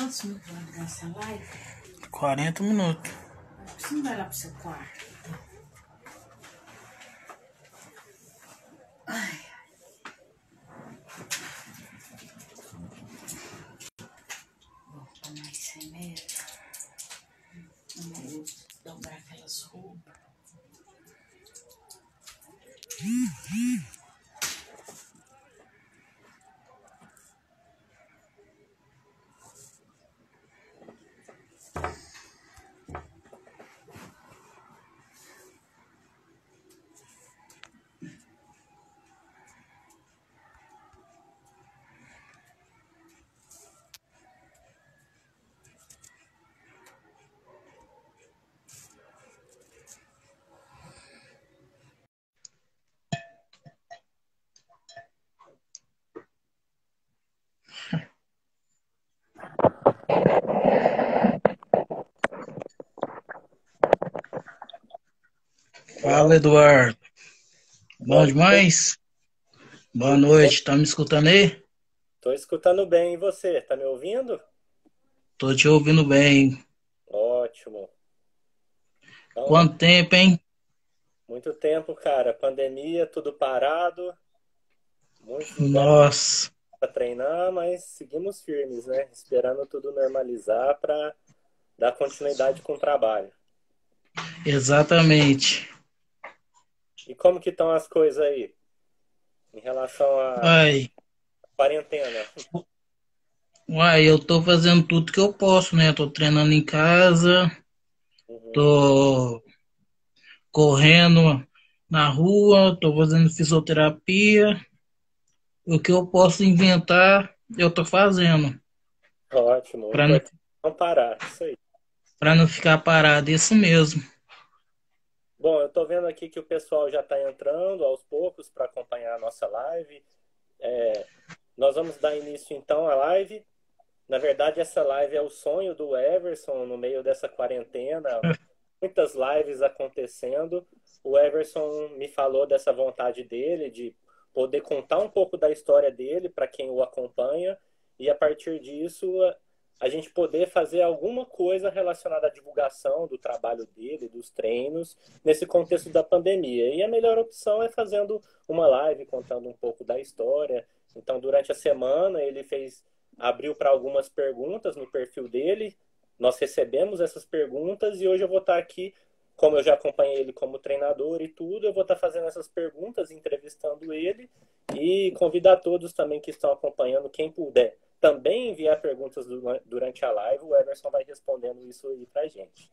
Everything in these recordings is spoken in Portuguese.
Quantos minutos vai durar essa live? 40 minutos. Você não vai lá pro seu quarto? Ai. Vou tomar esse remédio. Vou dobrar aquelas roupas. Fala, Eduardo. Bom demais? Boa noite. Tá me escutando aí? Tô escutando bem. E você? Tá me ouvindo? Tô te ouvindo bem. Ótimo. Então, Quanto tempo, hein? muito tempo, cara. Pandemia, tudo parado. Muitos lugares Nossa, para treinar, mas seguimos firmes, né? Esperando tudo normalizar para dar continuidade com o trabalho. exatamente. E como que estão as coisas aí em relação à Uai, quarentena? eu tô fazendo tudo que eu posso, né? Tô treinando em casa, Uhum. tô correndo na rua, tô fazendo fisioterapia. O que eu posso inventar, eu tô fazendo. Ótimo. O Pra não, importante é não parar. Isso aí. pra não ficar parado, isso mesmo. Bom, eu tô vendo aqui que o pessoal já está entrando aos poucos para acompanhar a nossa live. Nós vamos dar início então à live. Na verdade, essa live é o sonho do Everson no meio dessa quarentena, muitas lives acontecendo. O Everson me falou dessa vontade dele de poder contar um pouco da história dele para quem o acompanha e a partir disso a gente poder fazer alguma coisa relacionada à divulgação do trabalho dele, dos treinos, nesse contexto da pandemia. E a melhor opção é fazendo uma live contando um pouco da história. Então, durante a semana, ele abriu para algumas perguntas no perfil dele. Nós recebemos essas perguntas e hoje eu vou estar aqui, como eu já acompanhei ele como treinador e tudo, eu vou estar fazendo essas perguntas, entrevistando ele e convidar todos também que estão acompanhando, quem puder, também enviar perguntas durante a live. O Everson vai respondendo isso aí pra gente.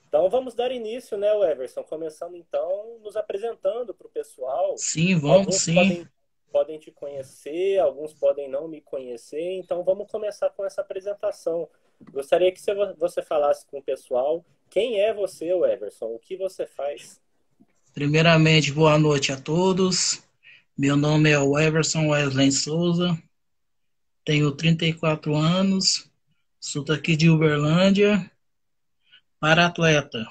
Então vamos dar início, né, Everson? Começando então nos apresentando para o pessoal. Sim, vamos Alguns sim. podem te conhecer, alguns podem não me conhecer, então vamos começar com essa apresentação. Gostaria que você falasse com o pessoal quem é você, Everson, o que você faz. Primeiramente, boa noite a todos. Meu nome é Everson Wesley Souza, tenho 34 anos, sou daqui de Uberlândia, para-atleta.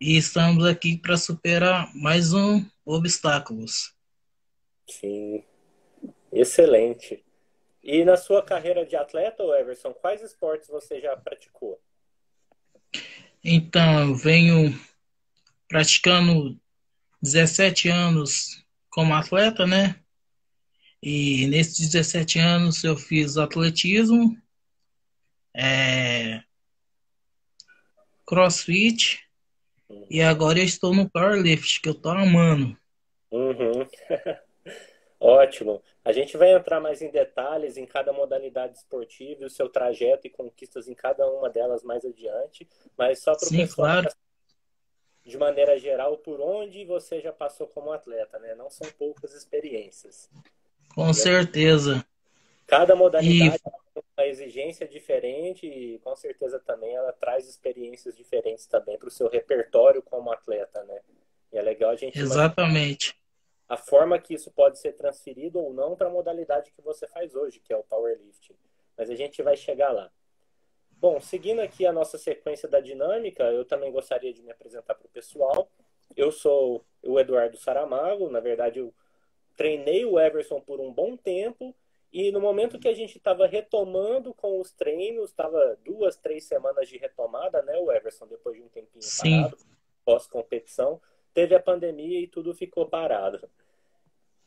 E estamos aqui para superar mais um obstáculos. Sim, excelente. E na sua carreira de atleta, Everson, quais esportes você já praticou? Então, eu venho praticando 17 anos como atleta, né? E nesses 17 anos eu fiz atletismo, é, crossfit e Uhum. agora eu estou no powerlift, que eu tô amando. Uhum. Ótimo. A gente vai entrar mais em detalhes em cada modalidade esportiva e o seu trajeto e conquistas em cada uma delas mais adiante, mas só para o Sim, pessoal, claro, de maneira geral, por onde você já passou como atleta, né? Não são poucas experiências. com E certeza. cada E modalidade tem uma exigência diferente e com certeza também ela traz experiências diferentes também para o seu repertório como atleta, né? E é legal a gente imaginar exatamente. a forma que isso pode ser transferido ou não para a modalidade que você faz hoje, que é o powerlifting. Mas a gente vai chegar lá. Bom, seguindo aqui a nossa sequência da dinâmica, eu também gostaria de me apresentar para o pessoal. Eu sou o Eduardo Saramago, na verdade eu treinei o Everson por um bom tempo E no momento que a gente estava retomando com os treinos, estava 2, 3 semanas de retomada, né, o Everson, depois de um tempinho Sim, parado, pós-competição, teve a pandemia e tudo ficou parado.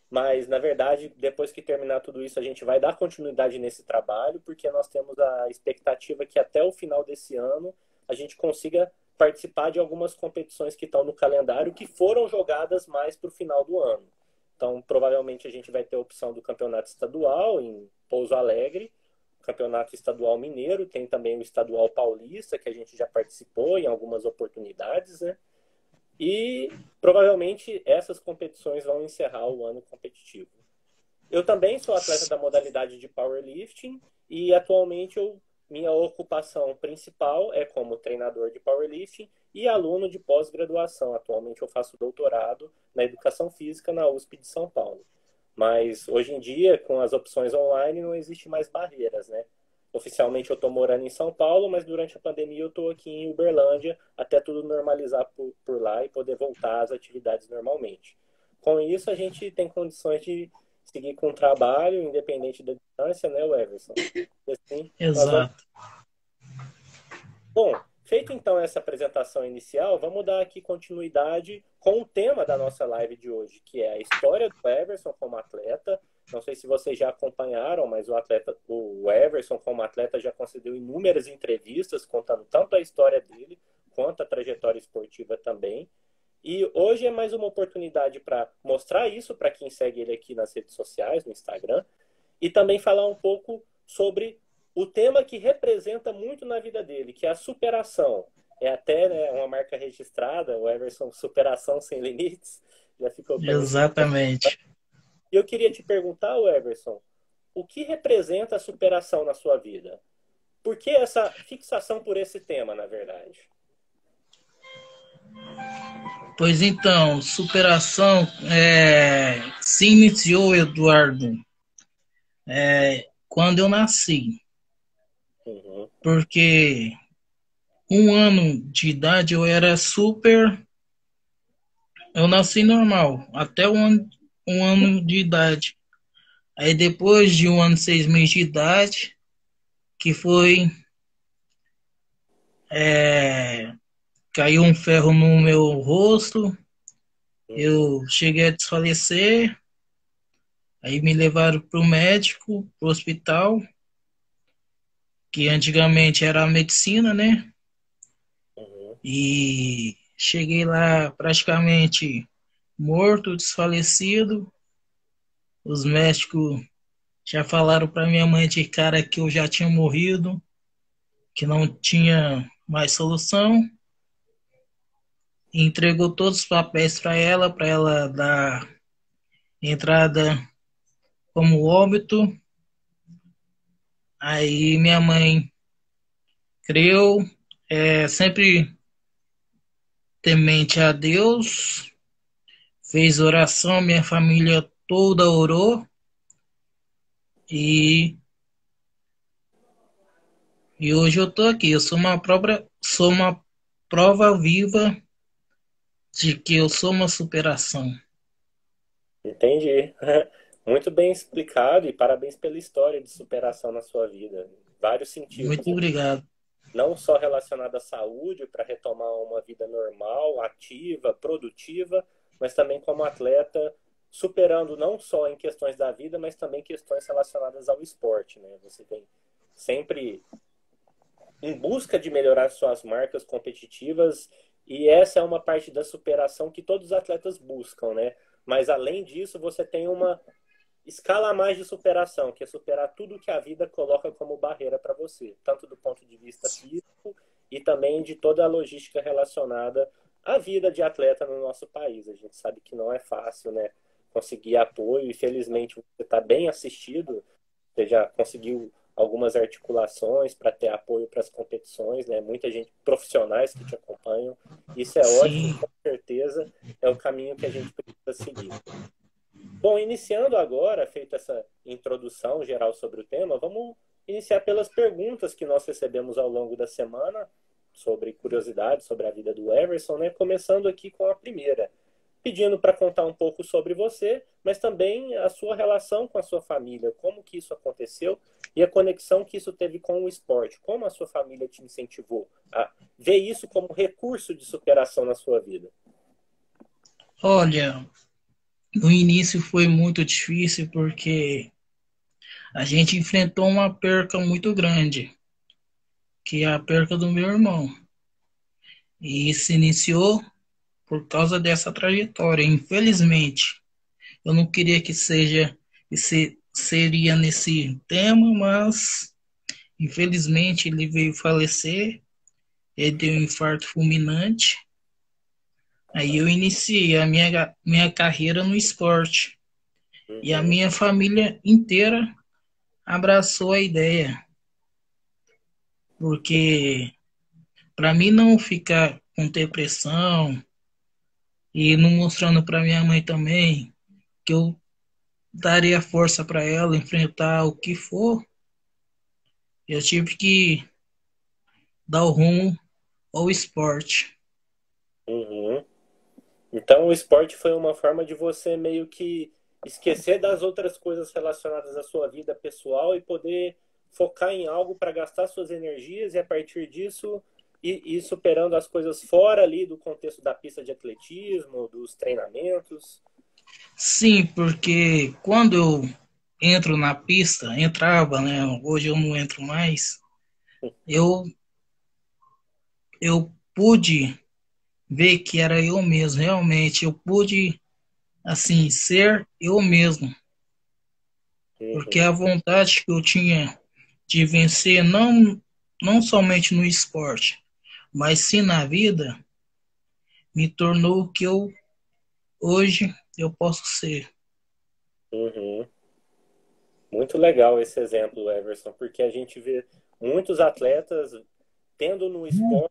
Mas, na verdade, depois que terminar tudo isso, a gente vai dar continuidade nesse trabalho, porque nós temos a expectativa que até o final desse ano a gente consiga participar de algumas competições que estão no calendário que foram jogadas mais para o final do ano. Então, provavelmente a gente vai ter a opção do campeonato estadual em Pouso Alegre, campeonato estadual mineiro, tem também o estadual paulista, que a gente já participou em algumas oportunidades, né? E provavelmente essas competições vão encerrar o ano competitivo. Eu também sou atleta da modalidade de powerlifting e atualmente minha ocupação principal é como treinador de powerlifting e aluno de pós-graduação. Atualmente eu faço doutorado na educação física na USP de São Paulo. Mas hoje em dia, com as opções online, não existe mais barreiras, né? Oficialmente eu estou morando em São Paulo, mas durante a pandemia eu estou aqui em Uberlândia até tudo normalizar por lá e poder voltar às atividades normalmente. Com isso, a gente tem condições de seguir com o trabalho, independente da distância, né, Everson? E assim, nós vamos... exato. Bom, feito então essa apresentação inicial, vamos dar aqui continuidade com o tema da nossa live de hoje, que é a história do Everson como atleta. Não sei se vocês já acompanharam, mas o Everson como atleta já concedeu inúmeras entrevistas contando tanto a história dele quanto a trajetória esportiva também. E hoje é mais uma oportunidade para mostrar isso para quem segue ele aqui nas redes sociais, no Instagram, e também falar um pouco sobre o tema que representa muito na vida dele, que é a superação. É até, né, uma marca registrada, o Everson Superação Sem Limites, já ficou conhecido. Exatamente. E eu queria te perguntar, Everson, o que representa a superação na sua vida? Por que essa fixação por esse tema, na verdade? Pois então, superação se iniciou, Eduardo, quando eu nasci. Uhum, Porque 1 ano de idade eu era super. Eu nasci normal, até 1 ano de idade. Aí depois de 1 ano e 6 meses de idade, que foi. Caiu um ferro no meu rosto, uhum, eu cheguei a desfalecer, aí me levaram para o médico, para o hospital, que antigamente era a medicina, né? uhum. E cheguei lá praticamente morto, desfalecido. Os médicos já falaram para minha mãe de cara que eu já tinha morrido, que não tinha mais solução. E entregou todos os papéis para ela dar entrada como óbito. Aí minha mãe creu, sempre temente a Deus, fez oração, minha família toda orou e, e hoje eu tô aqui. Eu sou uma prova viva de que eu sou uma superação. Entendi. Muito bem explicado e parabéns pela história de superação na sua vida. Vários sentidos, Muito né? obrigado. Não só relacionado à saúde, para retomar uma vida normal, ativa, produtiva, mas também como atleta, superando não só em questões da vida, mas também questões relacionadas ao esporte, né? Você vem sempre em busca de melhorar suas marcas competitivas e essa é uma parte da superação que todos os atletas buscam, né? Mas além disso, você tem uma escala a mais de superação, que é superar tudo que a vida coloca como barreira para você, tanto do ponto de vista físico e também de toda a logística relacionada à vida de atleta no nosso país. A gente sabe que não é fácil, né? Conseguir apoio e felizmente você está bem assistido, você já conseguiu algumas articulações para ter apoio para as competições, né? Muita gente, profissionais que te acompanham. Isso é ótimo, Sim, com certeza é o caminho que a gente precisa seguir. Bom, iniciando agora, feita essa introdução geral sobre o tema, vamos iniciar pelas perguntas que nós recebemos ao longo da semana sobre curiosidades sobre a vida do Everson, né? Começando aqui com a primeira. pedindo para contar um pouco sobre você, mas também a sua relação com a sua família, como que isso aconteceu e a conexão que isso teve com o esporte, como a sua família te incentivou a ver isso como recurso de superação na sua vida. Olha, no início foi muito difícil porque a gente enfrentou uma perca muito grande, que é a perca do meu irmão. E se iniciou por causa dessa trajetória. Infelizmente, eu não queria que seria nesse tema, mas infelizmente ele veio falecer. Ele deu um infarto fulminante. Aí eu iniciei a minha carreira no esporte. E a Uhum, minha família inteira abraçou a ideia. Porque para mim não ficar com depressão e não mostrando para minha mãe também que eu daria força para ela enfrentar o que for, eu tive que dar o rumo ao esporte. uhum. Então, o esporte foi uma forma de você meio que esquecer das outras coisas relacionadas à sua vida pessoal e poder focar em algo para gastar suas energias e, a partir disso, ir superando as coisas fora ali do contexto da pista de atletismo, dos treinamentos. Sim, porque quando eu entro na pista, entrava, né? Hoje eu não entro mais. Eu eu pude ver que era eu mesmo, realmente eu pude assim ser eu mesmo, porque Uhum, a vontade que eu tinha de vencer não somente no esporte, mas sim na vida, me tornou o que eu hoje eu posso ser. uhum. Muito legal esse exemplo, Everson, porque a gente vê muitos atletas tendo no esporte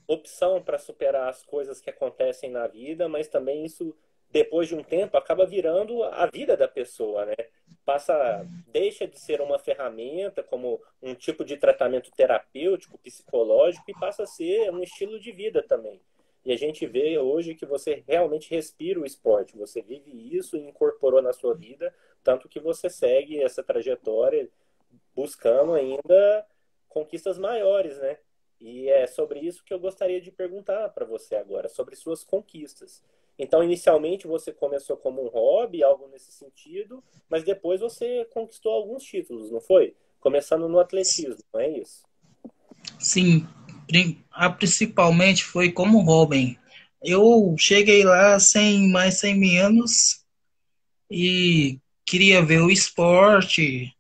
opção para superar as coisas que acontecem na vida, mas também isso, depois de um tempo, acaba virando a vida da pessoa, né? Deixa de ser uma ferramenta, como um tipo de tratamento terapêutico, psicológico, e passa a ser um estilo de vida também. E a gente vê hoje que você realmente respira o esporte, você vive isso e incorporou na sua vida, tanto que você segue essa trajetória buscando ainda conquistas maiores, né? E é sobre isso que eu gostaria de perguntar para você agora, sobre suas conquistas. Então, inicialmente você começou como um hobby, algo nesse sentido, mas depois você conquistou alguns títulos, não foi? Começando no atletismo, não é isso? Sim, principalmente foi como Robin. Eu cheguei lá sem mais 100 anos e queria ver o esporte,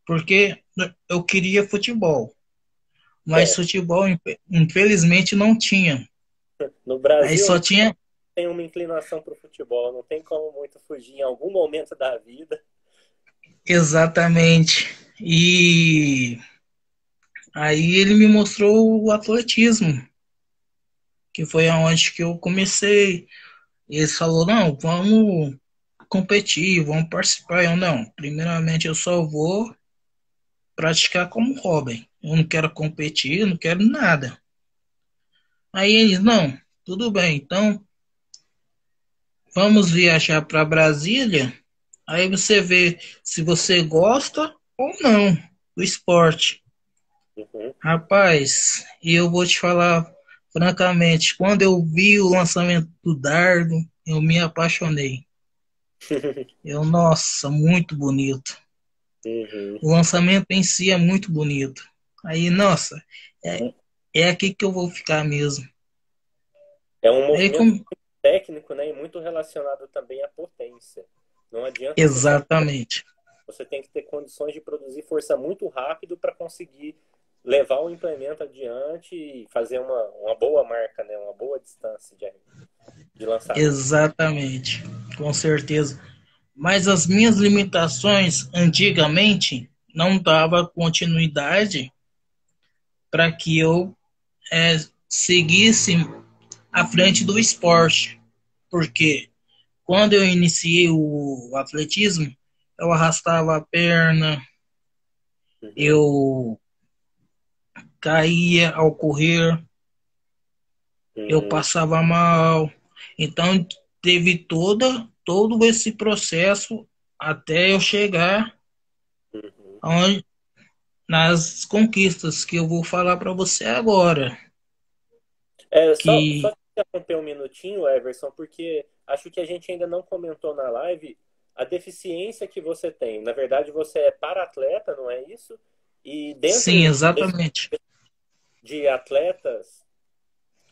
porque eu queria futebol, mas Certo. futebol infelizmente não tinha. No Aí Brasil, só né, tinha tem uma inclinação para o futebol, não tem como muito fugir em algum momento da vida. exatamente. E aí ele me mostrou o atletismo, que foi aonde que eu comecei. E ele falou, não, vamos competir, vamos participar. Eu não, primeiramente eu só vou praticar como hobby. Eu não quero competir, eu não quero nada. Aí eles, não, tudo bem, então vamos viajar para Brasília. Aí você vê se você gosta ou não do esporte. Uhum. Rapaz, e eu vou te falar francamente, quando eu vi o lançamento do dardo, eu me apaixonei. Nossa, muito bonito. Uhum. O lançamento em si é muito bonito. Aí, nossa, é, é aqui que eu vou ficar mesmo. É um Aí, movimento técnico, né, e muito relacionado também à potência. Não adianta ser só. exatamente, Você tem que ter condições de produzir força muito rápido para conseguir levar o implemento adiante e fazer uma boa marca, né, uma boa distância de lançamento. exatamente, com certeza. Mas as minhas limitações antigamente não dava continuidade para que eu seguisse à frente do esporte. Porque quando eu iniciei o atletismo, eu arrastava a perna, Uhum, eu caía ao correr, eu uhum, passava mal. Então teve todo esse processo até eu chegar Uhum. aonde, nas conquistas que eu vou falar para você agora. Só Que te interromper um minutinho, Everson, porque acho que a gente ainda não comentou na live a deficiência que você tem. Na verdade, você é para-atleta, não é isso? E sim, dentro exatamente. de atletas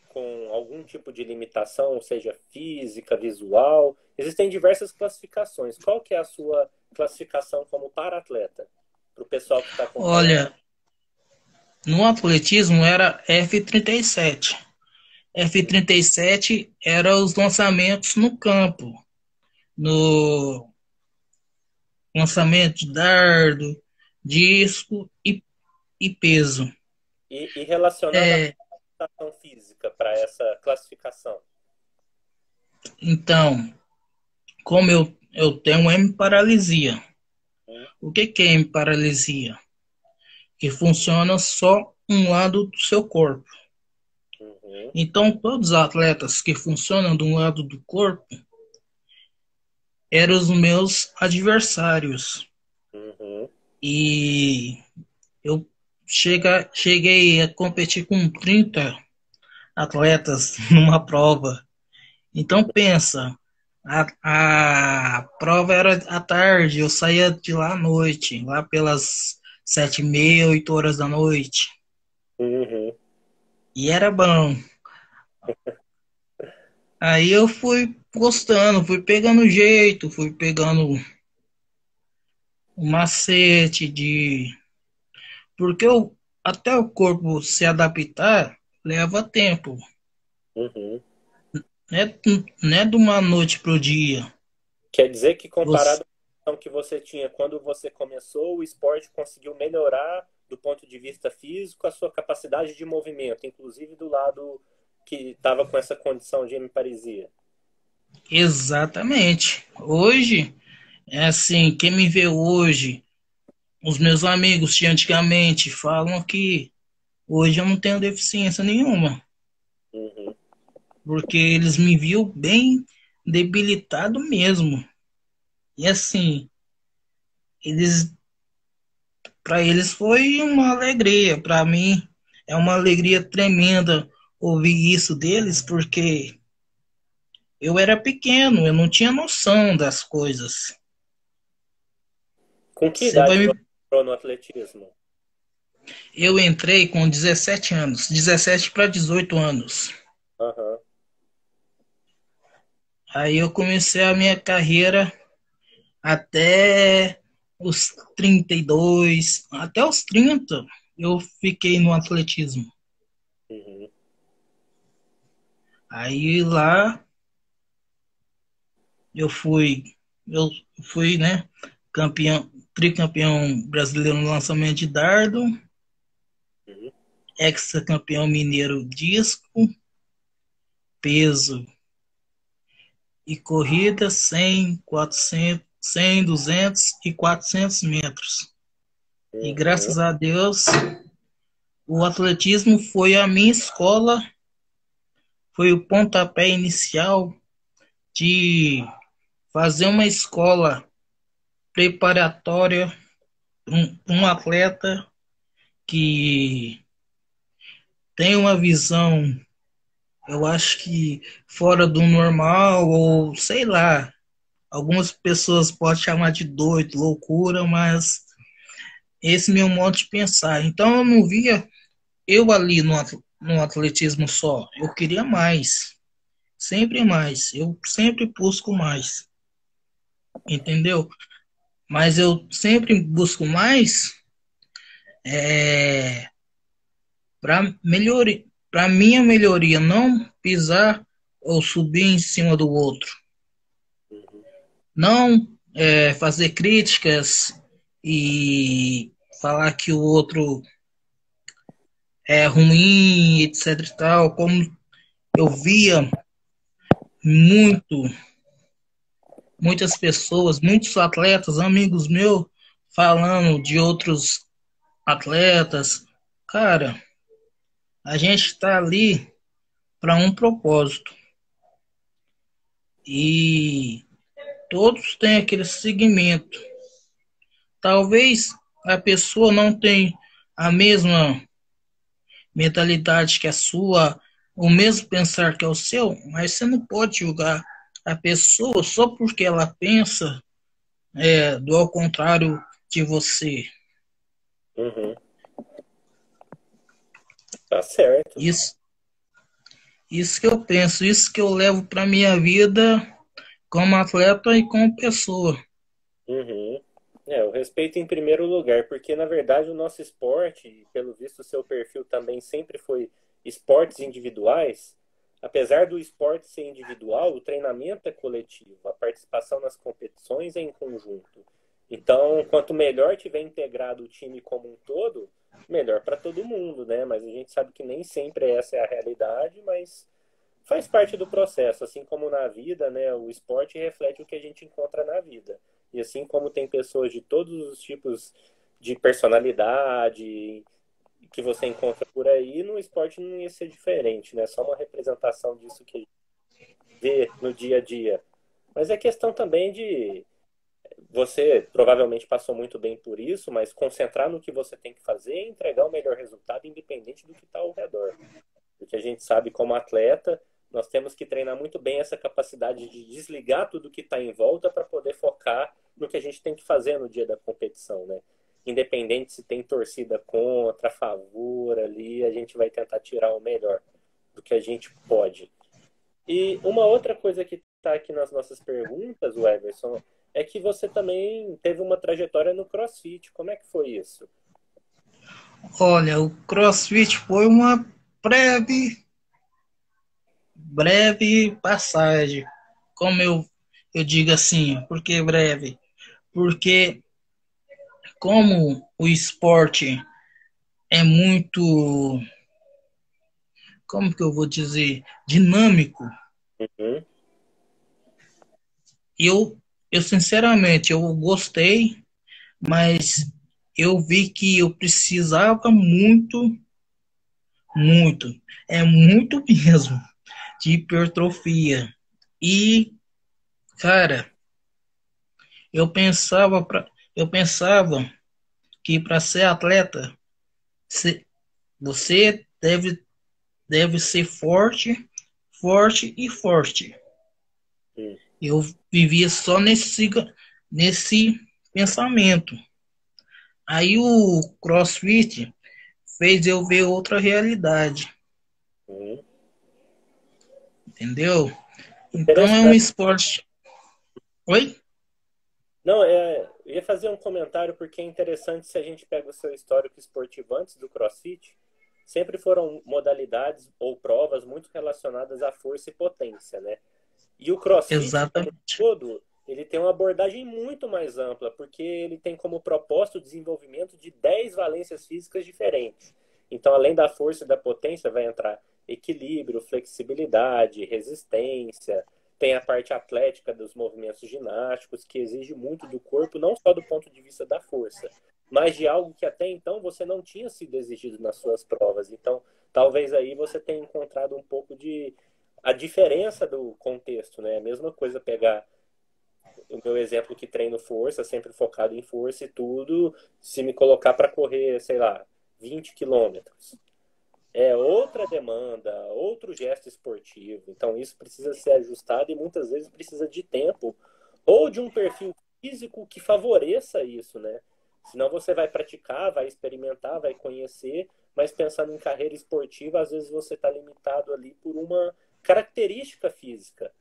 com algum tipo de limitação, seja física, visual, existem diversas classificações. Qual que é a sua classificação como para-atleta? Para o pessoal que está acompanhando. Olha, no atletismo era F37. F37 era os lançamentos no campo, no lançamento de dardo, disco e peso. E relacionado à É, preparação física para essa classificação. então, como eu tenho hemiparalisia. Hum. O que é hemiparalisia? Que funciona só um lado do seu corpo. Uhum, Então, todos os atletas que funcionam de um lado do corpo eram os meus adversários. uhum, E eu cheguei a competir com 30 atletas numa prova. Então pensa, a prova era à tarde, eu saía de lá à noite, lá pelas 7h30, 8 horas da noite. uhum. E era bom. Aí eu fui gostando, fui pegando jeito, fui pegando o macete de. Porque até o corpo se adaptar leva tempo. Uhum. Não é, não é de uma noite pro dia. Quer dizer que Você, comparado com a que você tinha quando você começou, o esporte conseguiu melhorar do ponto de vista físico a sua capacidade de movimento, inclusive do lado que estava com essa condição de hemiparesia. exatamente. Hoje, é assim, quem me vê hoje, os meus amigos de antigamente falam que hoje eu não tenho deficiência nenhuma. Uhum. Porque eles me viam bem debilitado mesmo. E assim, eles para eles foi uma alegria, para mim é uma alegria tremenda ouvir isso deles, porque eu era pequeno, eu não tinha noção das coisas. Com que Você vai idade você me... entrou no atletismo? Eu entrei com 17 anos, 17 para 18 anos. Aham. Aí eu comecei a minha carreira até os 32, até os 30 eu fiquei no atletismo. Uhum. Aí lá eu fui, eu fui, né, campeão, tricampeão brasileiro no lançamento de dardo, Uhum. ex-campeão mineiro disco, peso e corrida 100, 400, 100, 200 e 400 metros. E Uhum. graças a Deus, o atletismo foi a minha escola, foi o pontapé inicial de fazer uma escola preparatória para um atleta que tem uma visão, eu acho que fora do normal, ou sei lá, algumas pessoas podem chamar de doido, loucura, mas esse é meu modo de pensar. Então eu não via eu ali no atletismo só, eu queria mais, sempre mais, eu sempre busco mais, entendeu? Mas eu sempre busco mais é, para melhoria, para minha melhoria, não pisar ou subir em cima do outro, Uhum. não fazer críticas e falar que o outro é ruim, etc e tal, como eu via muito, muitas pessoas, muitos atletas, amigos meus, falando de outros atletas. Cara, a gente está ali para um propósito. e todos têm aquele segmento. Talvez a pessoa não tenha a mesma mentalidade que a sua, o mesmo pensar que é o seu, mas você não pode julgar a pessoa só porque ela pensa do ao contrário de você. Uhum. Tá certo. Isso que eu penso, isso que eu levo para minha vida como atleta e como pessoa. Uhum. O respeito em primeiro lugar, porque na verdade o nosso esporte, e pelo visto o seu perfil também sempre foi esportes individuais, apesar do esporte ser individual, o treinamento é coletivo, a participação nas competições é em conjunto. Então, quanto melhor tiver integrado o time como um todo, melhor para todo mundo, né? Mas a gente sabe que nem sempre essa é a realidade, mas faz parte do processo, assim como na vida, né? O esporte reflete o que a gente encontra na vida. E assim como tem pessoas de todos os tipos de personalidade que você encontra por aí, no esporte não ia ser diferente, né? Só uma representação disso que a gente vê no dia a dia. Mas é questão também de você provavelmente passou muito bem por isso, mas concentrar no que você tem que fazer e entregar o melhor resultado, independente do que está ao redor. Porque a gente sabe, como atleta, nós temos que treinar muito bem essa capacidade de desligar tudo que está em volta para poder focar no que a gente tem que fazer no dia da competição, né? Independente se tem torcida contra, a favor ali, a gente vai tentar tirar o melhor do que a gente pode. E uma outra coisa que está aqui nas nossas perguntas, o Everson, é que você também teve uma trajetória no CrossFit. Como é que foi isso? Olha, o CrossFit foi uma breve passagem. Como eu digo assim, por que breve? Porque como o esporte é muito, como que eu vou dizer, dinâmico, Uhum, eu sinceramente, eu gostei, mas eu vi que eu precisava muito, muito mesmo, de hipertrofia. E, cara, eu pensava que para ser atleta, você deve ser forte e forte. uhum. Eu vivia só nesse pensamento. Aí o CrossFit fez eu ver outra realidade, Uhum. entendeu? Então é um Interessante. esporte. Oi? Não, eu ia fazer um comentário porque é interessante se a gente pega o seu histórico esportivo antes do CrossFit, sempre foram modalidades ou provas muito relacionadas à força e potência, né? E o CrossFit, como um Exatamente. todo, ele tem uma abordagem muito mais ampla, porque ele tem como propósito o desenvolvimento de 10 valências físicas diferentes. Então, além da força e da potência, vai entrar equilíbrio, flexibilidade, resistência, tem a parte atlética dos movimentos ginásticos, que exige muito do corpo, não só do ponto de vista da força, mas de algo que até então você não tinha sido exigido nas suas provas. Então, talvez aí você tenha encontrado um pouco de a diferença do contexto, né? A mesma coisa pegar o meu exemplo que treino força, sempre focado em força e tudo, se me colocar para correr, sei lá, 20 quilômetros. É outra demanda, outro gesto esportivo. Então isso precisa ser ajustado e muitas vezes precisa de tempo ou de um perfil físico que favoreça isso, né? Senão você vai praticar, vai experimentar, vai conhecer, mas pensando em carreira esportiva, às vezes você está limitado ali por uma característica física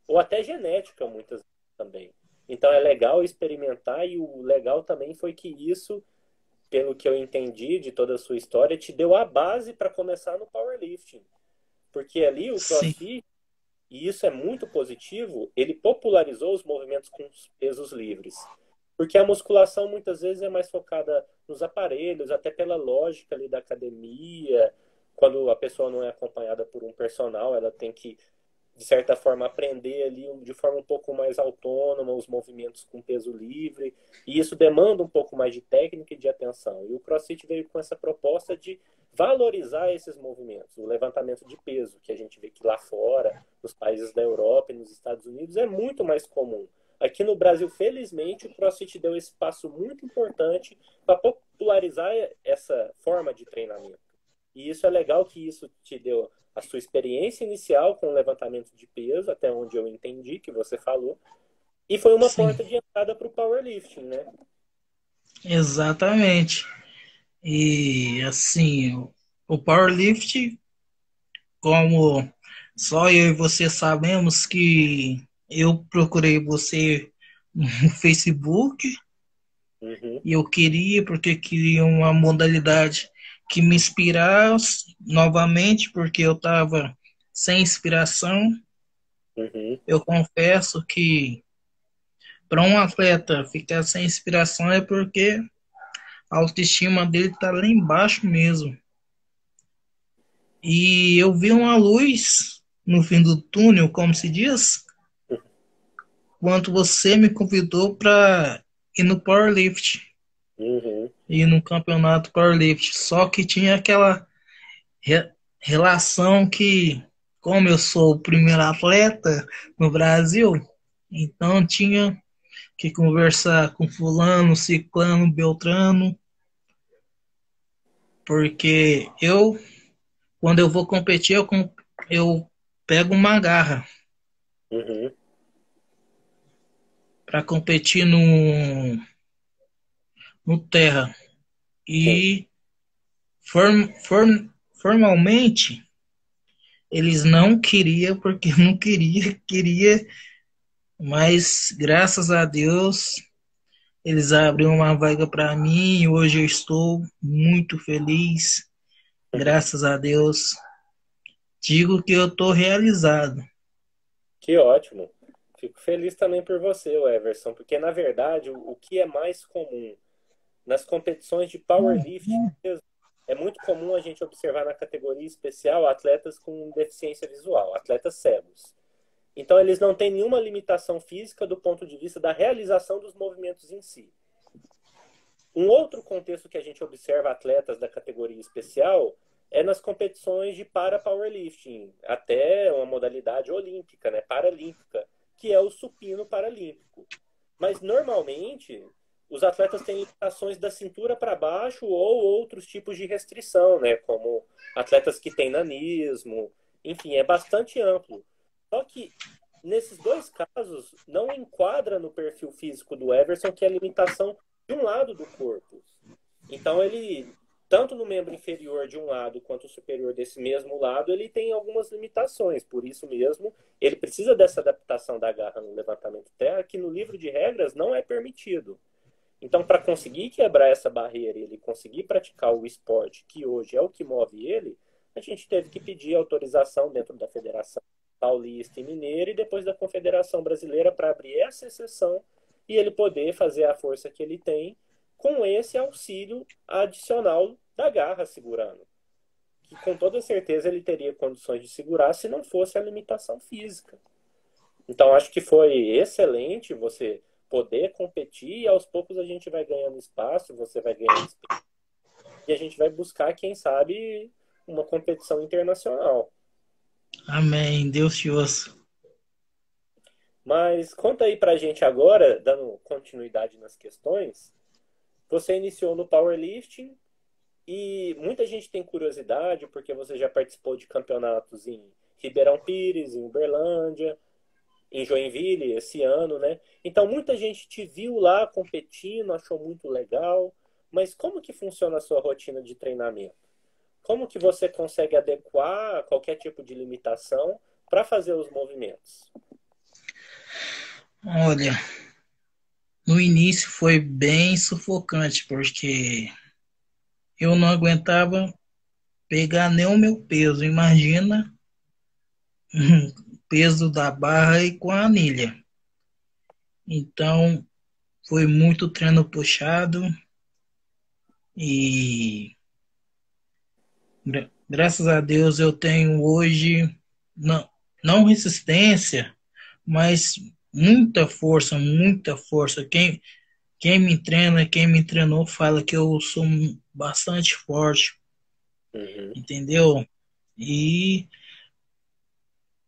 ou até genética, muitas vezes também. Então é legal experimentar e o legal também foi que isso, pelo que eu entendi de toda a sua história, te deu a base para começar no powerlifting. Porque ali o Sim, CrossFit, e isso é muito positivo, ele popularizou os movimentos com os pesos livres. Porque a musculação muitas vezes é mais focada nos aparelhos, até pela lógica ali da academia. Quando a pessoa não é acompanhada por um personal, ela tem que de certa forma, aprender ali de forma um pouco mais autônoma os movimentos com peso livre, e isso demanda um pouco mais de técnica e de atenção. E o CrossFit veio com essa proposta de valorizar esses movimentos, o levantamento de peso, que a gente vê que lá fora, nos países da Europa e nos Estados Unidos, é muito mais comum. Aqui no Brasil, felizmente, o CrossFit deu esse passo muito importante para popularizar essa forma de treinamento. E isso é legal que isso te deu a sua experiência inicial com o levantamento de peso, até onde eu entendi que você falou, e foi uma Sim, porta de entrada para o powerlifting, né? exatamente. E assim, o powerlift, como só eu e você sabemos que eu procurei você no Facebook Uhum, e eu queria, porque queria uma modalidade que me inspirasse novamente, porque eu estava sem inspiração. uhum. Eu confesso que para um atleta ficar sem inspiração é porque a autoestima dele está lá embaixo mesmo. E eu vi uma luz no fim do túnel, como se diz, quando você me convidou para ir no powerlift, Uhum. ir no campeonato powerlift. Só que tinha aquela relação que, como eu sou o primeiro atleta no Brasil, então tinha que conversar com fulano, ciclano, beltrano, porque eu, quando eu vou competir, eu pego uma garra Uhum. para competir no terra. Sim. E formalmente eles não queriam, porque não queria, mas graças a Deus eles abriram uma vaga para mim e hoje eu estou muito feliz. Graças a Deus, digo que eu estou realizado. Que ótimo. Fico feliz também por você, Everson, porque na verdade o que é mais comum nas competições de powerlifting mesmo, é muito comum a gente observar na categoria especial atletas com deficiência visual, atletas cegos. Então eles não têm nenhuma limitação física do ponto de vista da realização dos movimentos em si. Um outro contexto que a gente observa atletas da categoria especial é nas competições de para-powerlifting, até uma modalidade olímpica, né, paralímpica, que é o supino paralímpico. Mas normalmente os atletas têm limitações da cintura para baixo ou outros tipos de restrição, né, como atletas que têm nanismo, enfim, é bastante amplo. Só que nesses dois casos não enquadra no perfil físico do Everson, que é a limitação de um lado do corpo. Então ele, tanto no membro inferior de um lado quanto superior desse mesmo lado, ele tem algumas limitações. Por isso mesmo, ele precisa dessa adaptação da garra no levantamento terra, que no livro de regras não é permitido. Então, para conseguir quebrar essa barreira e ele conseguir praticar o esporte, que hoje é o que move ele, a gente teve que pedir autorização dentro da Federação Paulista e Mineira e depois da Confederação Brasileira para abrir essa exceção e ele poder fazer a força que ele tem com esse auxílio adicional da garra segurando. Que com toda certeza ele teria condições de segurar se não fosse a limitação física. Então acho que foi excelente você poder competir e aos poucos a gente vai ganhando espaço, você vai ganhando espaço, e a gente vai buscar, quem sabe, uma competição internacional. Amém. Deus te ouça. Mas conta aí pra gente agora, dando continuidade nas questões, você iniciou no powerlifting e muita gente tem curiosidade porque você já participou de campeonatos em Ribeirão Pires, em Uberlândia, em Joinville esse ano, né? Então muita gente te viu lá competindo, achou muito legal, mas como que funciona a sua rotina de treinamento? Como que você consegue adequar qualquer tipo de limitação para fazer os movimentos? Olha, no início foi bem sufocante, porque eu não aguentava pegar nem o meu peso. Imagina o peso da barra e com a anilha. Então, foi muito treino puxado e graças a Deus eu tenho hoje, não, não resistência, mas muita força, muita força. Quem me treina, quem me treinou fala que eu sou bastante forte, Uhum. entendeu? E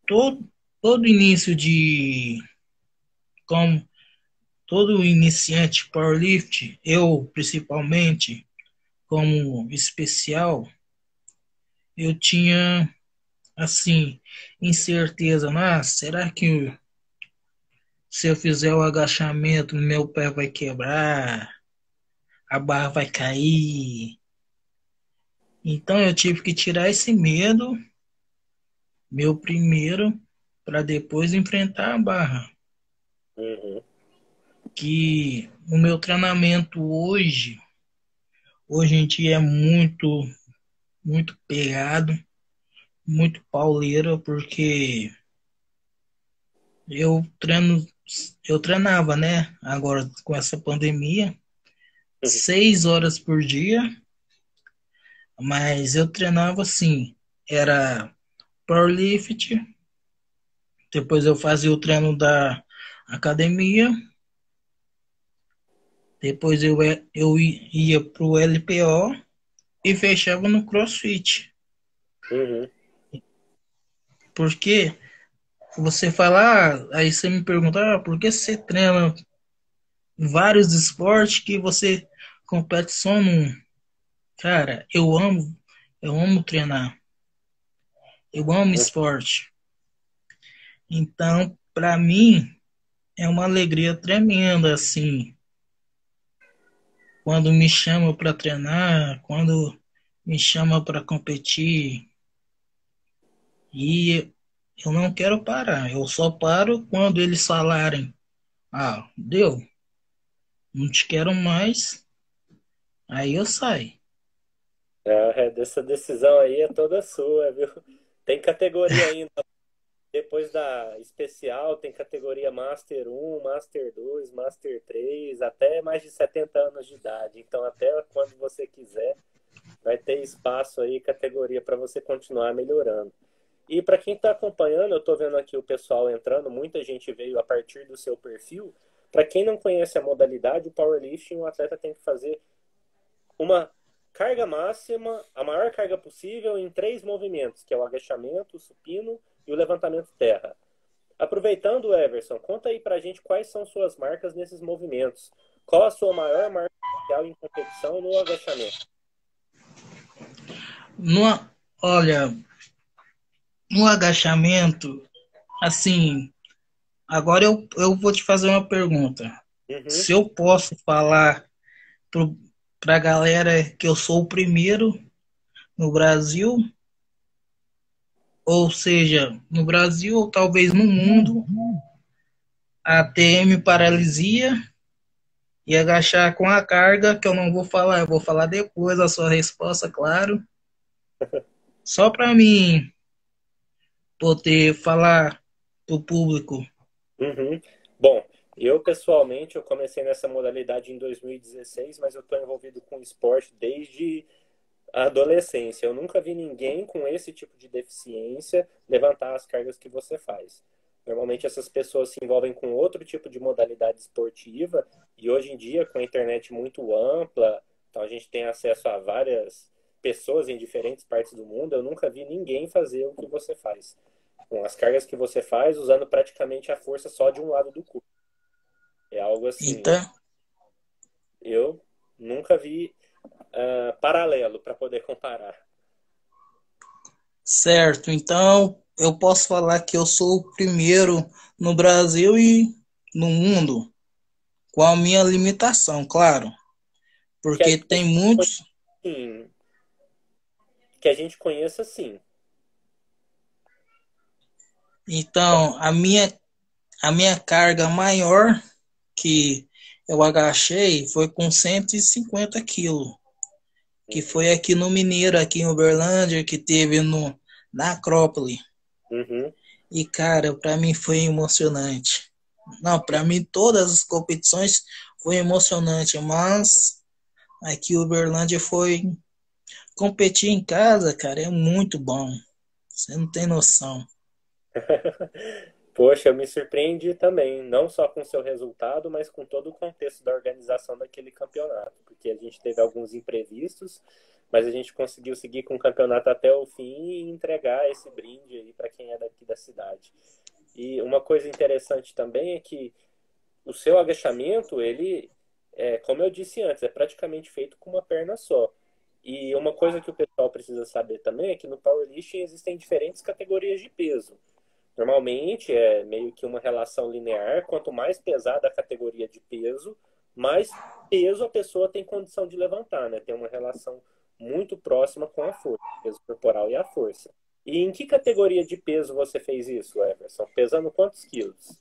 todo, todo início de, como todo iniciante powerlift, eu principalmente, como especial, eu tinha, assim, incerteza, será que se eu fizer o agachamento, meu pé vai quebrar, a barra vai cair? Então eu tive que tirar esse medo, meu primeiro, para depois enfrentar a barra. Uhum. Que o meu treinamento hoje em dia é muito, muito pegado, muito pauleiro, porque eu treino, eu treinava, né? Agora com essa pandemia, 6 horas por dia, mas eu treinava assim, era powerlift, depois eu fazia o treino da academia, depois eu ia pro LPO e fechava no CrossFit. Uhum. Porque você fala, aí você me pergunta, por que você treina vários esportes que você compete só num? Cara, eu amo treinar, eu amo Uhum. esporte. Então, para mim, é uma alegria tremenda, assim, quando me chama para treinar, quando me chama para competir. E eu não quero parar, eu só paro quando eles falarem, deu, não te quero mais, aí eu saio. Dessa decisão aí é toda sua, viu? Tem categoria ainda. Depois da especial, tem categoria Master 1, Master 2, Master 3, até mais de 70 anos de idade. Então, até quando você quiser, vai ter espaço aí, categoria para você continuar melhorando. E para quem está acompanhando, eu estou vendo aqui o pessoal entrando, muita gente veio a partir do seu perfil. Para quem não conhece a modalidade, o powerlifting, o atleta tem que fazer uma carga máxima, a maior carga possível, em 3 movimentos, que é o agachamento, o supino e o levantamento terra. Aproveitando, Everson, conta aí pra gente quais são suas marcas nesses movimentos. Qual a sua maior marca inicial em competição no agachamento? No, olha, no agachamento, assim, agora eu vou te fazer uma pergunta. Uhum. Se eu posso falar para a galera que eu sou o primeiro no Brasil, ou seja, no Brasil ou talvez no mundo, a TM paralisia e agachar com a carga, que eu não vou falar, eu vou falar depois a sua resposta, claro. Só para mim poder falar para o público. Uhum. Bom, eu pessoalmente eu comecei nessa modalidade em 2016, mas eu estou envolvido com esporte desde a adolescência. Eu nunca vi ninguém com esse tipo de deficiência levantar as cargas que você faz. Normalmente essas pessoas se envolvem com outro tipo de modalidade esportiva e hoje em dia com a internet muito ampla, então a gente tem acesso a várias pessoas em diferentes partes do mundo. Eu nunca vi ninguém fazer o que você faz. Com as cargas que você faz, usando praticamente a força só de um lado do corpo. É algo assim, Então, eu nunca vi paralelo para poder comparar. certo. Então, eu posso falar que eu sou o primeiro no Brasil e no mundo, com a minha limitação, claro. Que a Porque tem gente, muitos. sim, que a gente conheça, sim. Então, a minha carga maior que eu agachei foi com 150 quilos, que Uhum, foi aqui no Mineiro, aqui em Uberlândia, que teve na Acrópole. uhum, E, cara, para mim foi emocionante. Não, para mim todas as competições foi emocionante, mas aqui Uberlândia foi competir em casa, cara, é muito bom. Você não tem noção. Poxa, eu me surpreendi também, não só com o seu resultado, mas com todo o contexto da organização daquele campeonato, porque a gente teve alguns imprevistos, mas a gente conseguiu seguir com o campeonato até o fim e entregar esse brinde aí para quem é daqui da cidade. E uma coisa interessante também é que o seu agachamento, ele, como eu disse antes, é praticamente feito com uma perna só. E uma coisa que o pessoal precisa saber também é que no powerlifting existem diferentes categorias de peso. Normalmente é meio que uma relação linear. Quanto mais pesada a categoria de peso, mais peso a pessoa tem condição de levantar, né? Tem uma relação muito próxima com a força, o peso corporal e a força. E em que categoria de peso você fez isso, Everson? Pesando quantos quilos?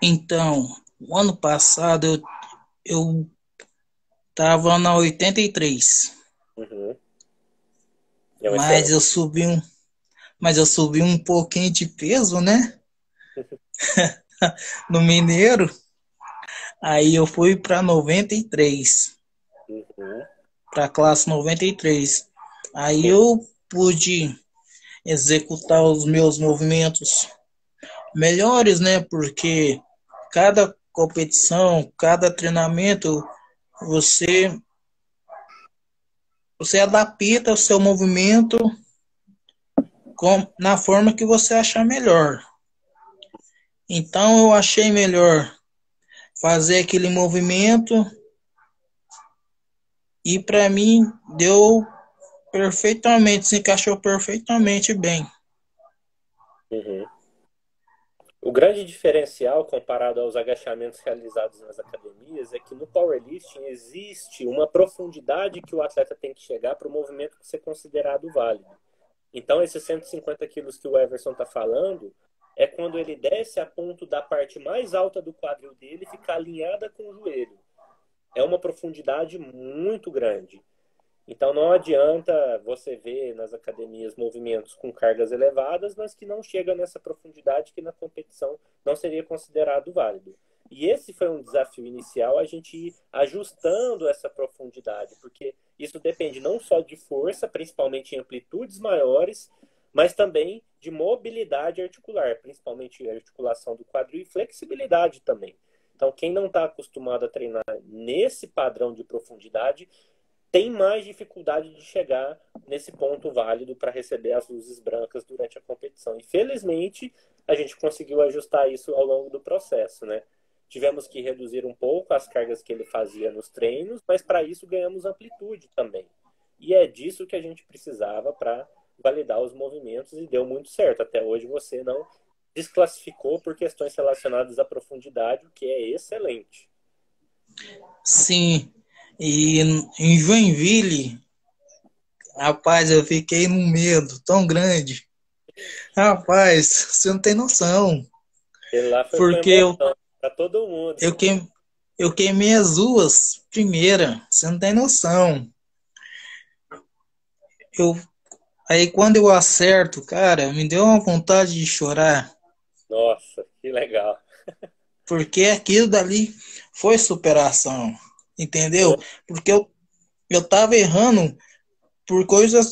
Então, o ano passado eu tava na 83, Uhum. É um mas excelente. eu subi um pouquinho de peso, né? No Mineiro, aí eu fui para 93, Uhum. para a classe 93. Aí Sim. eu pude executar os meus movimentos melhores, né? Porque cada competição, cada treinamento, você você adapta o seu movimento na forma que você achar melhor. Então eu achei melhor fazer aquele movimento e para mim deu perfeitamente, se encaixou perfeitamente bem. Uhum. O grande diferencial comparado aos agachamentos realizados nas academias é que no powerlifting existe uma profundidade que o atleta tem que chegar para o movimento ser considerado válido. Então, esses 150 quilos que o Everson está falando é quando ele desce a ponto da parte mais alta do quadril dele ficar alinhada com o joelho. É uma profundidade muito grande. Então não adianta você ver nas academias movimentos com cargas elevadas, mas que não chega nessa profundidade que na competição não seria considerado válido. E esse foi um desafio inicial, a gente ir ajustando essa profundidade, porque isso depende não só de força, principalmente em amplitudes maiores, mas também de mobilidade articular, principalmente articulação do quadril e flexibilidade também. Então, quem não está acostumado a treinar nesse padrão de profundidade tem mais dificuldade de chegar nesse ponto válido para receber as luzes brancas durante a competição. E felizmente a gente conseguiu ajustar isso ao longo do processo, né? Tivemos que reduzir um pouco as cargas que ele fazia nos treinos, mas para isso ganhamos amplitude também. E é disso que a gente precisava para validar os movimentos e deu muito certo. Até hoje você não desclassificou por questões relacionadas à profundidade, o que é excelente. Sim, e em Joinville, rapaz, eu fiquei num medo tão grande. Rapaz, você não tem noção. E lá foi com Porque emoção para todo mundo. eu, queim, eu queimei as duas primeira, você não tem noção. Eu, aí quando eu acerto, cara, me deu uma vontade de chorar. Nossa, que legal. Porque aquilo dali foi superação, entendeu? Porque eu tava errando por coisas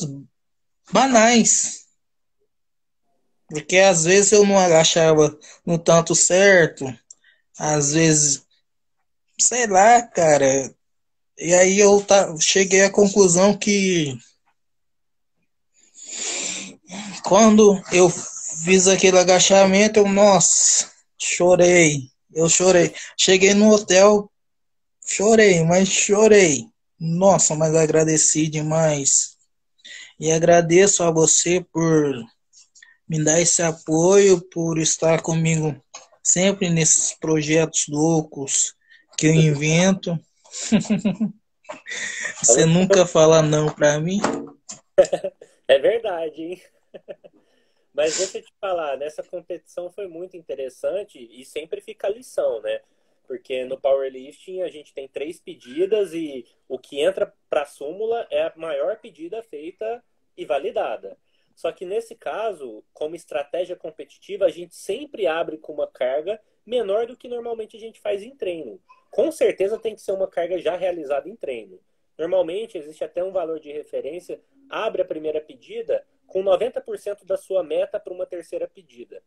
banais. Porque às vezes eu não agachava no tanto certo, às vezes, sei lá, cara. E aí eu cheguei à conclusão que quando eu fiz aquele agachamento, nossa, chorei. Eu chorei. Cheguei no hotel, chorei, mas chorei. Nossa, mas agradeci demais. E agradeço a você por me dar esse apoio, por estar comigo sempre nesses projetos loucos que eu invento. Você nunca fala não para mim? É verdade, hein? Mas deixa eu te falar, nessa competição foi muito interessante e sempre fica a lição, né? Porque no powerlifting a gente tem 3 pedidas e o que entra para a súmula é a maior pedida feita e validada. Só que nesse caso, como estratégia competitiva, a gente sempre abre com uma carga menor do que normalmente a gente faz em treino. Com certeza tem que ser uma carga já realizada em treino. Normalmente existe até um valor de referência, abre a primeira pedida com 90% da sua meta para uma terceira pedida.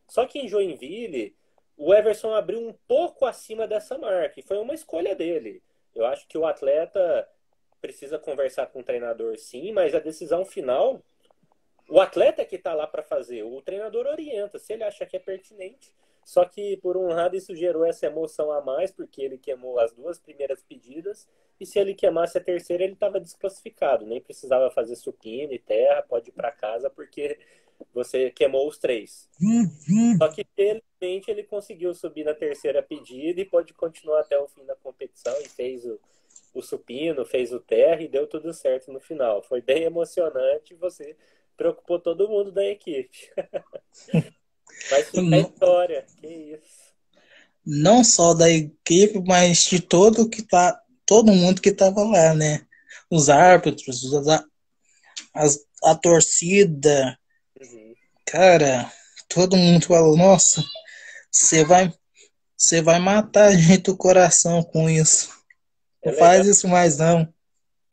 Só que em Joinville, o Everson abriu um pouco acima dessa marca, e foi uma escolha dele. Eu acho que o atleta precisa conversar com o treinador, sim, mas a decisão final, o atleta é que está lá para fazer, o treinador orienta, se ele acha que é pertinente. Só que, por um lado, isso gerou essa emoção a mais, porque ele queimou as 2 primeiras pedidas, e se ele queimasse a terceira, ele estava desclassificado, nem precisava fazer supino e terra, pode ir para casa, porque você queimou os 3. Só que, felizmente, ele conseguiu subir na terceira pedida e pode continuar até o fim da competição, e fez o supino, fez o terra e deu tudo certo no final. Foi bem emocionante, você preocupou todo mundo da equipe. Mas fica a história, que isso. Não só da equipe, mas de todo mundo que estava lá, né? Os árbitros, a torcida, Uhum. cara, todo mundo falou, nossa, você vai matar a gente do coração com isso. É Não legal, faz isso mais não.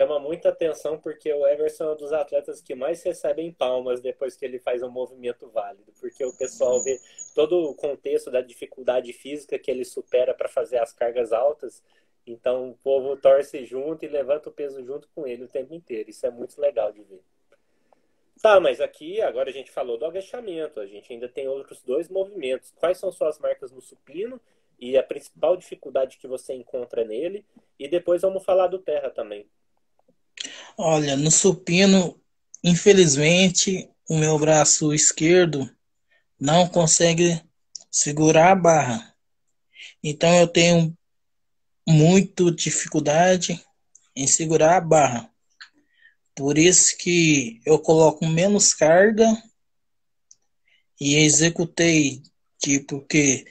chama muita atenção porque o Everson é um dos atletas que mais recebem palmas depois que ele faz um movimento válido, porque o pessoal vê todo o contexto da dificuldade física que ele supera para fazer as cargas altas, então o povo torce junto e levanta o peso junto com ele o tempo inteiro. Isso é muito legal de ver. Tá, mas aqui agora a gente falou do agachamento, a gente ainda tem outros 2 movimentos. Quais são suas marcas no supino e a principal dificuldade que você encontra nele? E depois vamos falar do terra também. Olha, no supino, infelizmente, o meu braço esquerdo não consegue segurar a barra. Então eu tenho muito dificuldade em segurar a barra. Por isso que eu coloco menos carga e executei, tipo, que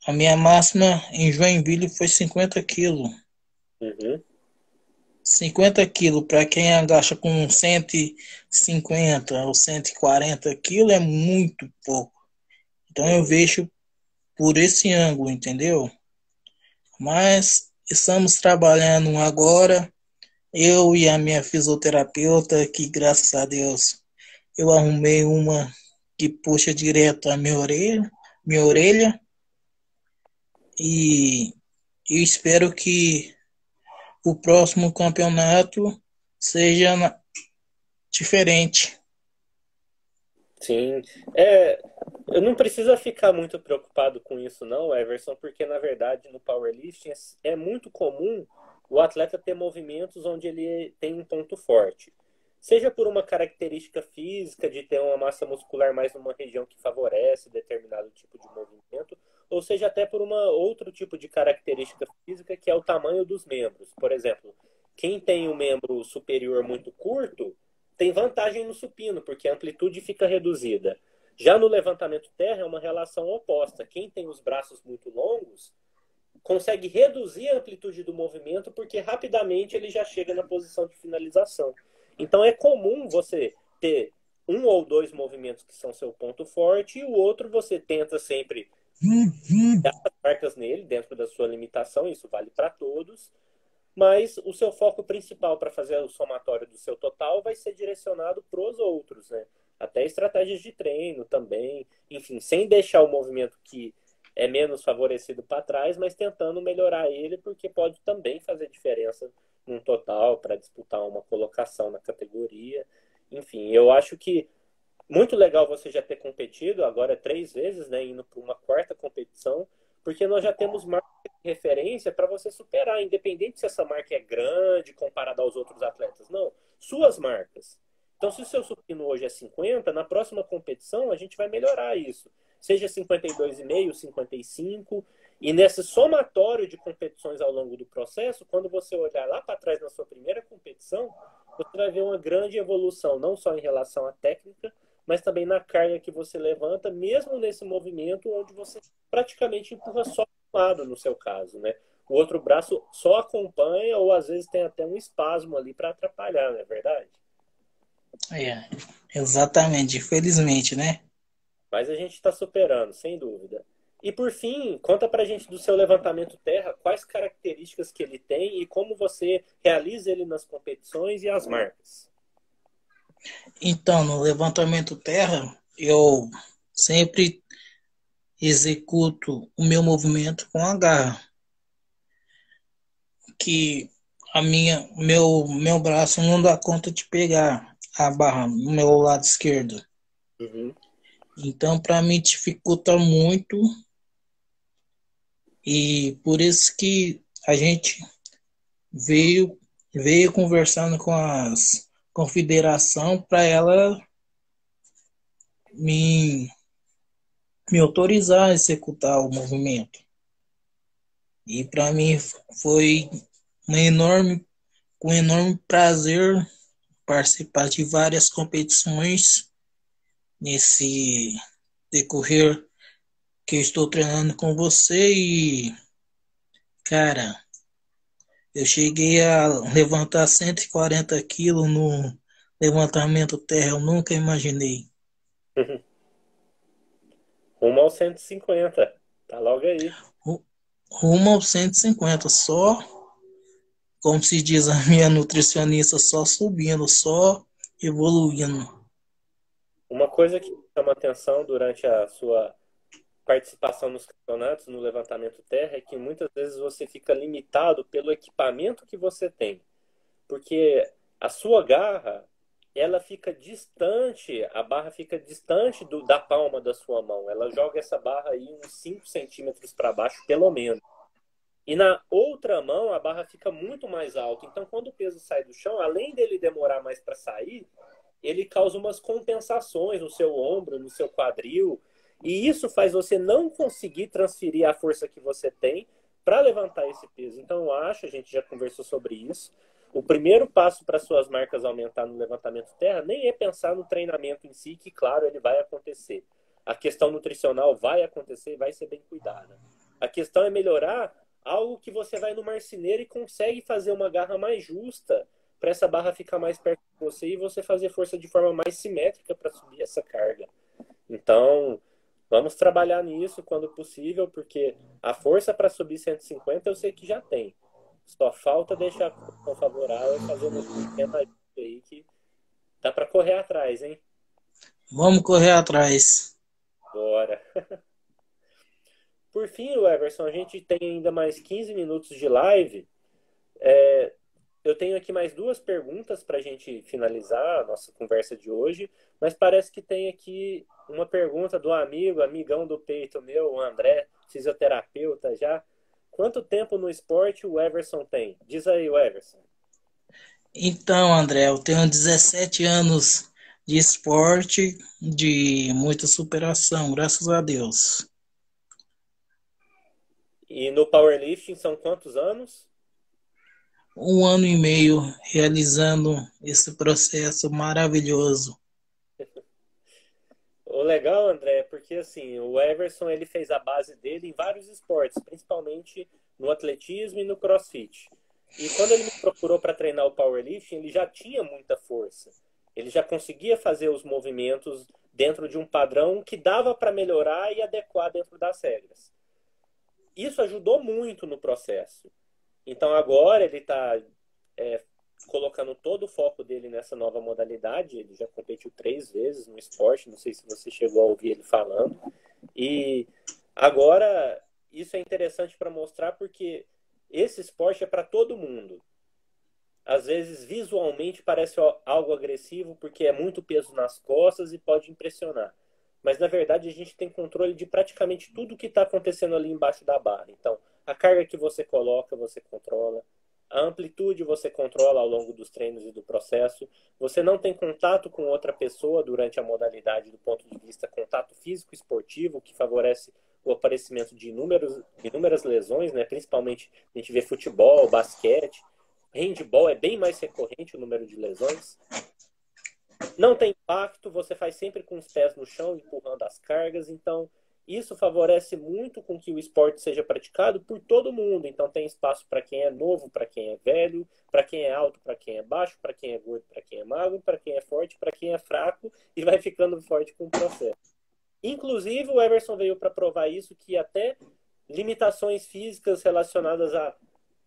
a minha máxima em Joinville foi 50 quilos. Uhum. 50 quilos para quem agacha com 150 ou 140 quilos é muito pouco. Então eu Uhum. vejo por esse ângulo, entendeu? Mas estamos trabalhando agora, eu e a minha fisioterapeuta, que graças a Deus eu arrumei uma que puxa direto a minha orelha e eu espero que o próximo campeonato seja diferente. Sim, é, eu não precisa ficar muito preocupado com isso não, Everson, porque na verdade no powerlifting é muito comum o atleta ter movimentos onde ele tem um ponto forte. Seja por uma característica física de ter uma massa muscular mais numa região que favorece determinado tipo de movimento, ou seja até por uma outro tipo de característica física que é o tamanho dos membros. Por exemplo, quem tem o membro superior muito curto tem vantagem no supino, porque a amplitude fica reduzida. Já no levantamento terra é uma relação oposta. Quem tem os braços muito longos consegue reduzir a amplitude do movimento porque rapidamente ele já chega na posição de finalização. Então é comum você ter um ou 2 movimentos que são seu ponto forte e o outro você tenta sempre dar as marcas nele dentro da sua limitação, isso vale para todos, mas o seu foco principal para fazer o somatório do seu total vai ser direcionado para os outros, né? Até estratégias de treino também, enfim, sem deixar o movimento que é menos favorecido para trás, mas tentando melhorar ele, porque pode também fazer diferença num total para disputar uma colocação na categoria. Enfim, eu acho que muito legal você já ter competido, agora 3 vezes, né, indo para uma 4ª competição, porque nós já temos marca de referência para você superar, independente se essa marca é grande comparada aos outros atletas. Não, suas marcas. Então, se o seu supino hoje é 50, na próxima competição a gente vai melhorar isso. Seja 52,5, 55. E nesse somatório de competições ao longo do processo, quando você olhar lá para trás na sua primeira competição, você vai ver uma grande evolução, não só em relação à técnica, mas também na carga que você levanta, mesmo nesse movimento onde você praticamente empurra só um lado, no seu caso, né? O outro braço só acompanha ou às vezes tem até um espasmo ali para atrapalhar, não é verdade? É, exatamente, infelizmente, né? Mas a gente está superando, sem dúvida. E por fim, conta pra gente do seu levantamento terra, quais características que ele tem e como você realiza ele nas competições e as marcas. Então, no levantamento terra, eu sempre executo o meu movimento com a garra, que meu braço não dá conta de pegar a barra no meu lado esquerdo. Uhum. Então, para mim, dificulta muito e por isso que a gente veio, veio conversando com as confederação para ela me, me autorizar a executar o movimento. E para mim foi um com enorme prazer participar de várias competições nesse decorrer que eu estou treinando com você e, cara, eu cheguei a levantar 140 quilos no levantamento terra, eu nunca imaginei. Rumo aos 150. Tá logo aí. Rumo aos 150, só, como se diz a minha nutricionista, só subindo, só evoluindo. Uma coisa que chama atenção durante a sua participação nos campeonatos, no levantamento terra, é que muitas vezes você fica limitado pelo equipamento que você tem. Porque a sua garra, ela fica distante, a barra fica distante da palma da sua mão. Ela joga essa barra aí uns 5 centímetros para baixo, pelo menos. E na outra mão, a barra fica muito mais alta. Então, quando o peso sai do chão, além dele demorar mais para sair, ele causa umas compensações no seu ombro, no seu quadril. E isso faz você não conseguir transferir a força que você tem para levantar esse peso. Então, eu acho, a gente já conversou sobre isso, o primeiro passo para suas marcas aumentar no levantamento terra nem é pensar no treinamento em si, que, claro, ele vai acontecer. A questão nutricional vai acontecer e vai ser bem cuidada. A questão é melhorar algo que você vai no marceneiro e consegue fazer uma garra mais justa para essa barra ficar mais perto de você e você fazer força de forma mais simétrica para subir essa carga. Então, vamos trabalhar nisso quando possível, porque a força para subir 150 eu sei que já tem. Só falta deixar a condição favorável e fazer uma pequena ajuda aí que dá para correr atrás, hein? Vamos correr atrás. Bora. Por fim, Everson, a gente tem ainda mais 15 minutos de live. Eu tenho aqui mais duas perguntas para a gente finalizar a nossa conversa de hoje, mas parece que tem aqui uma pergunta do amigão do peito meu, o André, fisioterapeuta já. Quanto tempo no esporte o Everson tem? Diz aí, o Everson. Então, André, eu tenho 17 anos de esporte, de muita superação, graças a Deus. E no powerlifting são quantos anos? 1 ano e meio realizando esse processo maravilhoso. O legal, André, é porque assim, o Everson ele fez a base dele em vários esportes, principalmente no atletismo e no CrossFit. E quando ele me procurou para treinar o powerlifting, ele já tinha muita força. Ele já conseguia fazer os movimentos dentro de um padrão que dava para melhorar e adequar dentro das regras. Isso ajudou muito no processo. Então agora ele está colocando todo o foco dele nessa nova modalidade. Ele já competiu 3 vezes no esporte, não sei se você chegou a ouvir ele falando. E agora isso é interessante para mostrar porque esse esporte é para todo mundo. Às vezes visualmente parece algo agressivo porque é muito peso nas costas e pode impressionar. Mas na verdade a gente tem controle de praticamente tudo que está acontecendo ali embaixo da barra. Então, a carga que você coloca, você controla. A amplitude você controla ao longo dos treinos e do processo. Você não tem contato com outra pessoa durante a modalidade do ponto de vista contato físico esportivo, que favorece o aparecimento de inúmeras lesões, né? Principalmente a gente vê futebol, basquete. Handball é bem mais recorrente o número de lesões. Não tem impacto, você faz sempre com os pés no chão, empurrando as cargas. Então, isso favorece muito com que o esporte seja praticado por todo mundo. Então, tem espaço para quem é novo, para quem é velho, para quem é alto, para quem é baixo, para quem é gordo, para quem é magro, para quem é forte, para quem é fraco e vai ficando forte com o processo. Inclusive, o Everson veio para provar isso, que até limitações físicas relacionadas a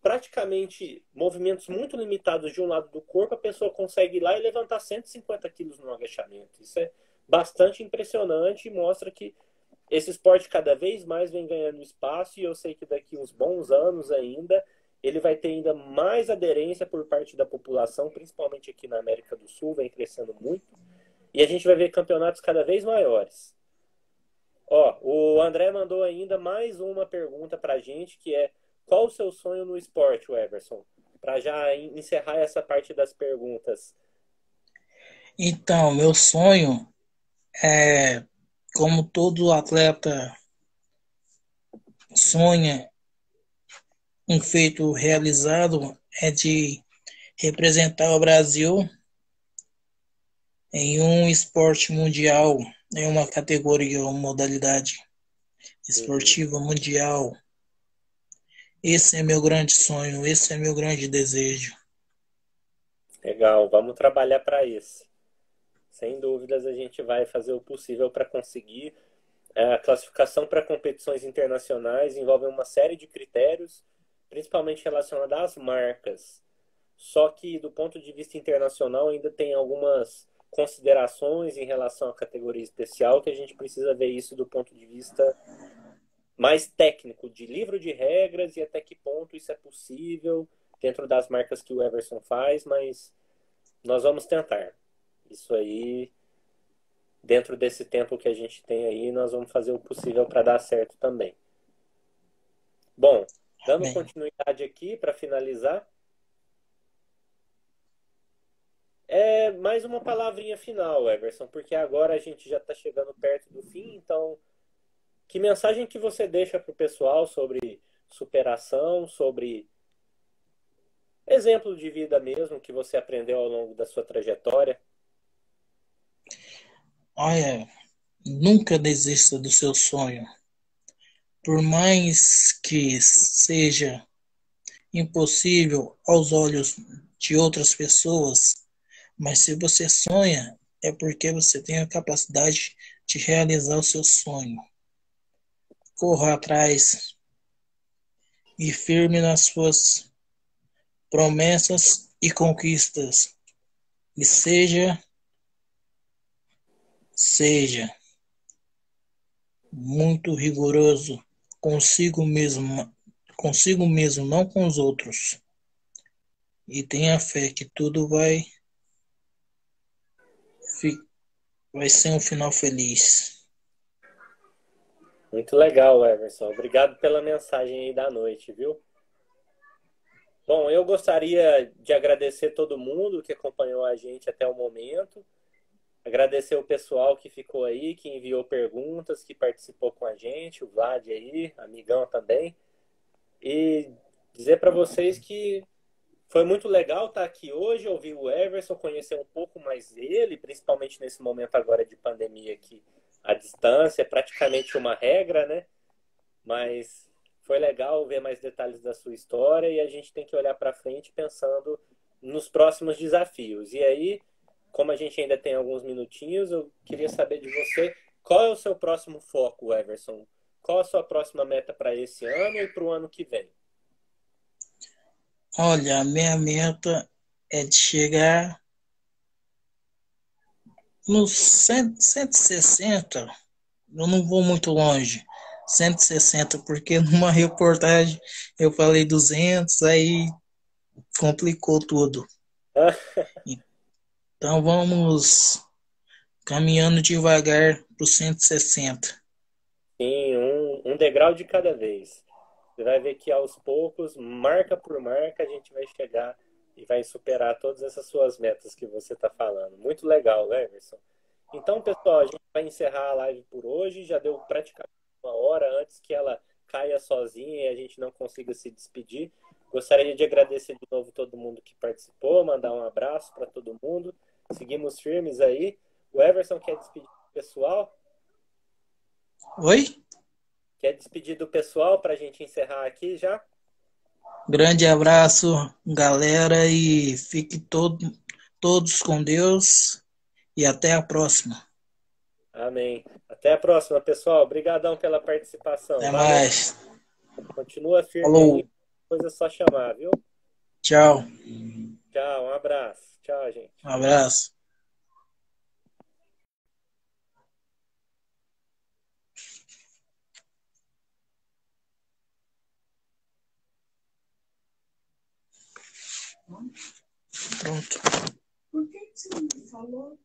praticamente movimentos muito limitados de um lado do corpo, a pessoa consegue ir lá e levantar 150 quilos no agachamento. Isso é bastante impressionante e mostra que esse esporte cada vez mais vem ganhando espaço e eu sei que daqui uns bons anos ainda ele vai ter ainda mais aderência por parte da população, principalmente aqui na América do Sul, vem crescendo muito. E a gente vai ver campeonatos cada vez maiores. Ó, o André mandou ainda mais uma pergunta pra gente, que é: qual o seu sonho no esporte, Everson? Para já encerrar essa parte das perguntas. Então, meu sonho é, como todo atleta sonha, um feito realizado é de representar o Brasil em um esporte mundial, em uma categoria ou modalidade esportiva mundial. Esse é meu grande sonho, esse é meu grande desejo. Legal, vamos trabalhar para isso. Sem dúvidas, a gente vai fazer o possível para conseguir. A classificação para competições internacionais envolve uma série de critérios, principalmente relacionados às marcas. Só que, do ponto de vista internacional, ainda tem algumas considerações em relação à categoria especial, que a gente precisa ver isso do ponto de vista mais técnico, de livro de regras e até que ponto isso é possível dentro das marcas que o Everson faz, mas nós vamos tentar. Isso aí, dentro desse tempo que a gente tem aí, nós vamos fazer o possível para dar certo também. Bom, dando continuidade aqui para finalizar, mais uma palavrinha final, Everson, porque agora a gente já está chegando perto do fim, então que mensagem que você deixa para o pessoal sobre superação, sobre exemplo de vida mesmo que você aprendeu ao longo da sua trajetória? Olha, nunca desista do seu sonho. Por mais que seja impossível aos olhos de outras pessoas, mas se você sonha, é porque você tem a capacidade de realizar o seu sonho. Corra atrás e firme nas suas promessas e conquistas. E seja muito rigoroso consigo mesmo, não com os outros. E tenha fé que tudo vai ser um final feliz. Muito legal, Everson. Obrigado pela mensagem aí da noite, viu? Bom, eu gostaria de agradecer todo mundo que acompanhou a gente até o momento. Agradecer o pessoal que ficou aí, que enviou perguntas, que participou com a gente, o Vlad aí, amigão também. E dizer para vocês que foi muito legal estar aqui hoje, ouvir o Everson, conhecer um pouco mais dele, principalmente nesse momento agora de pandemia que a distância é praticamente uma regra, né? Mas foi legal ver mais detalhes da sua história e a gente tem que olhar para frente pensando nos próximos desafios. E aí, como a gente ainda tem alguns minutinhos, eu queria saber de você, qual é o seu próximo foco, Everson? Qual a sua próxima meta para esse ano e para o ano que vem? Olha, a minha meta é de chegar nos 160. Eu não vou muito longe. 160, porque numa reportagem eu falei 200, aí complicou tudo. Então vamos caminhando devagar para os 160. Sim, um degrau de cada vez. Você vai ver que aos poucos, marca por marca, a gente vai chegar e vai superar todas essas suas metas que você está falando. Muito legal, Everson. Então, pessoal, a gente vai encerrar a live por hoje. Já deu praticamente uma hora antes que ela caia sozinha e a gente não consiga se despedir. Gostaria de agradecer de novo todo mundo que participou, mandar um abraço para todo mundo. Seguimos firmes aí. O Everson quer despedir do pessoal? Oi? Quer despedir do pessoal para a gente encerrar aqui já? Grande abraço, galera, e fiquem todos com Deus e até a próxima. Amém. Até a próxima, pessoal. Obrigadão pela participação. Até Valeu. mais. Continua firme Falou. aí. coisa é só chamar, viu? Tchau. Tchau, um abraço. Tchau, gente. Um abraço. Pronto. Por que você não me falou?